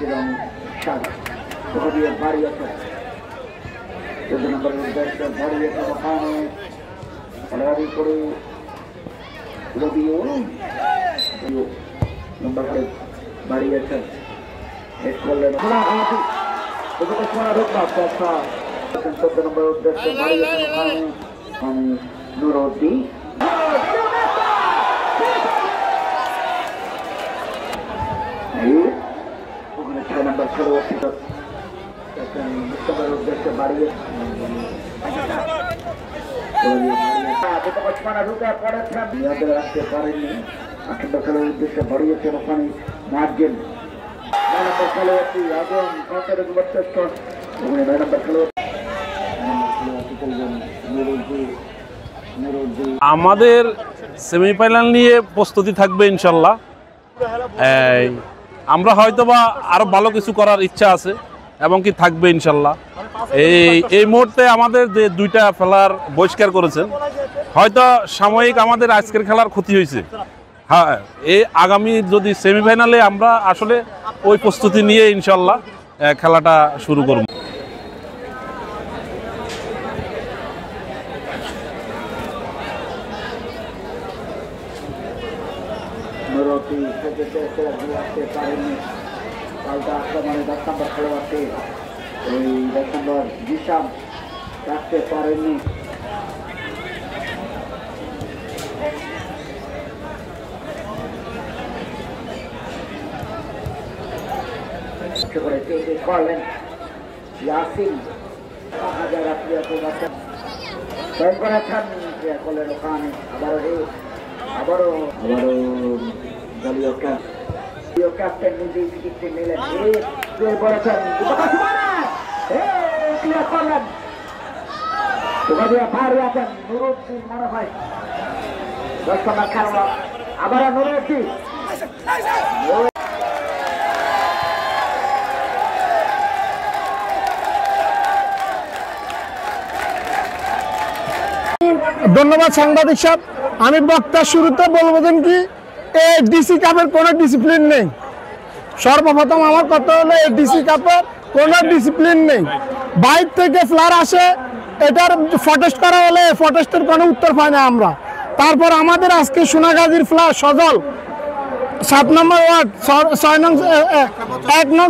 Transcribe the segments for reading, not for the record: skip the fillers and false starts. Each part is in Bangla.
এবং সাদা দিয়ে বাড়িয়েছে 14 নম্বর উদ্দেশ্যে বাড়িয়েছে ওখানে খেলোয়াড়ি করে রবিউল নম্বর করে বাড়িয়েছেন হেড করলেন 14 নম্বর উদ্দেশ্যে বাড়িয়েছেন ওখানে নুরুদ্দিন ওখানে 6 নম্বর খেলোয়াড় উদ্দেশ্যে বাড়িয়ে রাখতে পারেননি 8 নম্বর খেলোয়াড়ের উদ্দেশ্যে বাড়িয়েছেন ওখানে মার্জিন 9 নম্বর খেলোয়াড়টি এবং কাউন্টারের বর্চস্ব ওখানে 9 নম্বর খেলোয়াড় আমাদের সেমিফাইনাল নিয়ে প্রস্তুতি থাকবে ইনশাল্লাহ। আমরা হয়তোবা আরো ভালো কিছু করার ইচ্ছা আছে এবং কি থাকবে ইনশাল্লাহ। এই মুহূর্তে আমাদের যে 2টা খেলার বহিষ্কার করেছেন, হয়তো সাময়িক আমাদের আজকের খেলার ক্ষতি হয়েছে। হ্যাঁ, এই আগামী যদি সেমিফাইনালে আমরা আসলে ওই প্রস্তুতি নিয়ে ইনশাল্লাহ খেলাটা শুরু করব। পাল্টা আক্রমণে 10 নম্বর খেলোয়াড়টি ওই 10 নম্বর জিসাম রাখতে পারেননি। করলেন ইয়াসিন করলেন ওখানে আবারও দলীয় ক্যাপ্টেন নিজেই টিকিটটি নিলেন করেছেন করলেন নুরুদ্দিন মনে হয় 10 নম্বর খেলোয়াড় আবারও নুরুদ্দিন ধন্যবাদ সাংবাদিক সাহেব। আমি বক্তার শুরুতে বলবো কি এই ডিসি কাপের কোনো ডিসিপ্লিন নেই। সর্বপ্রথম আমার কথা হলো এই ডিসি কাপের কোনো ডিসিপ্লিন নেই। বাইর থেকে ফ্লার আসে, এটার ফটেস্ট করা হলে ফটেস্টের কোনো উত্তর পাই না আমরা। তারপর আমাদের আজকে সোনাগাজীর ফ্লার সজল 7 নম্বর ওয়ার্ড 1 নং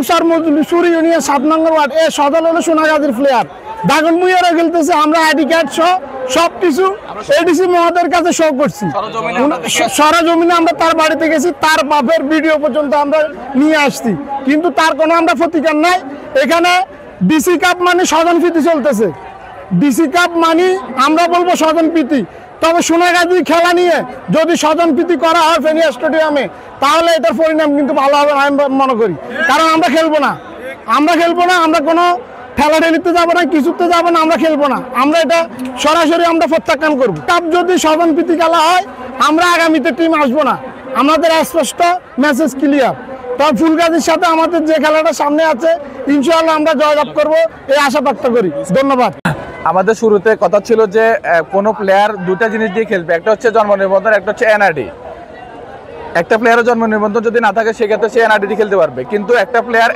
সুরি ইউনিয়ন 7 নম্বর ওয়ার্ড এই সজল হলো সোনাগাজীর প্লেয়ার। দাগন মুইয়ারা খেলতেছে, আমরা আইডি কার্ড সহ সব কিছু এডিসি মহোদয়ের কাছে শো করছি। সরজমিনে আমরা তার বাড়িতে গেছি, তার বাপের ভিডিও পর্যন্ত আমরা নিয়ে আসছি, কিন্তু তার কোনো আমরা প্রতিকার নাই। এখানে ডিসি কাপ মানে স্বজনপ্রীতি চলতেছে। ডিসি কাপ মানে আমরা বলবো স্বজনপ্রীতি, তবে সোনাগাজী খেলা নিয়ে যদি স্বজনপ্রীতি করা হয় ফেনী স্টেডিয়ামে, তাহলে এটার পরিণাম কিন্তু ভালো হবে আমি মনে করি। কারণ আমরা খেলবো না, আমরা কোনো খেলাধুলিতে যাবো না, কিছুতে যাবো না, আমরা খেলবো না। আমরা এটা সরাসরি আমরা প্রত্যাখ্যান করবো। কাপ যদি স্বজনপ্রীতি খেলা হয়, আমরা আগামীতে টিম আসবো না। আমাদের স্পষ্ট মেসেজ ক্লিয়ার। তবে ফুলগাজীর সাথে আমাদের যে খেলাটা সামনে আছে, ইনশাআল্লাহ আমরা জয়লাভ করবো এই আশা ব্যক্ত করি। ধন্যবাদ। আমাদের শুরুতে কথা ছিল যে কোনো প্লেয়ার 2টা জিনিস দিয়ে খেলবে, একটা হচ্ছে জন্ম নিবন্ধন, একটা হচ্ছে এনআরডি। একটা প্লেয়ারের জন্ম নিবন্ধন যদি না থাকে সেক্ষেত্রে সে এনআরডি খেলতে পারবে, কিন্তু একটা প্লেয়ার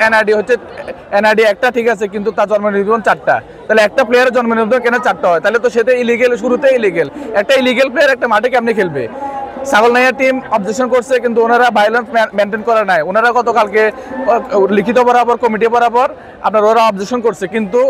এনআরডি একটা ঠিক আছে, কিন্তু তার জন্ম নিবন্ধন 4টা। তাহলে একটা প্লেয়ারের জন্ম নিবন্ধন কেন 4টা হয়? তাহলে তো সেটা ইলিগেল, শুরুতে ইলিগেল। একটা ইলিগেল প্লেয়ার একটা মাঠে কেমনি খেলবে? ছাগলনাইয়া টিম অবজেকশন করছে, কিন্তু ওনারা ভায়োলেন্স মেনটেন করে নাই। ওনারা গতকালকে লিখিত বরাবর কমিটি বরাবর ওরা অবজেকশন করছে, কিন্তু